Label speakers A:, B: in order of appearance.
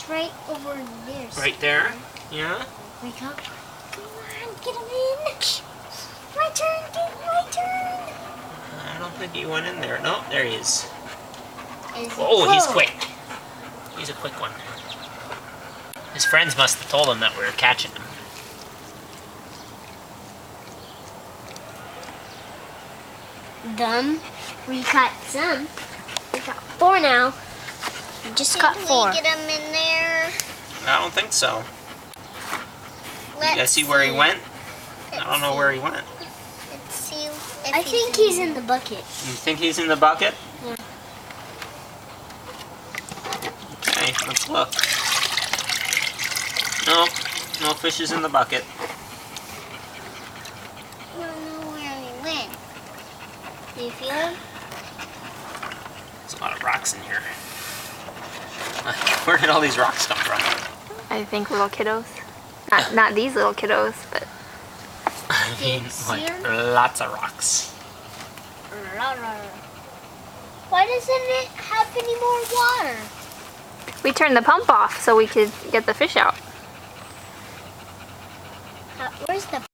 A: It's right over there.
B: Right there? Yeah?
A: Wake up. Come on, get him in. My turn, my turn.
B: I don't think he went in there. No, there he is.
A: Oh,
B: He's quick. He's a quick one. His friends must have told him that we were catching him.
A: We caught some. We got 4 now. We just caught 4.
C: Can we get him in there?
B: I don't think so. You guys see where he went? I don't know where he went.
C: Let's see if
A: I think he's in the bucket.
B: You think he's in the bucket?
A: Yeah.
B: Okay, let's look. No fishes in the bucket.
C: I don't know where he went.
A: Do you feel him?
B: There's a lot of rocks in here. Where did all these rocks come from?
D: I think little kiddos. Not these little kiddos, but
B: I mean, like, lots of rocks.
A: Why doesn't it have any more water?
D: we turned the pump off so we could get the fish out.
A: Where's the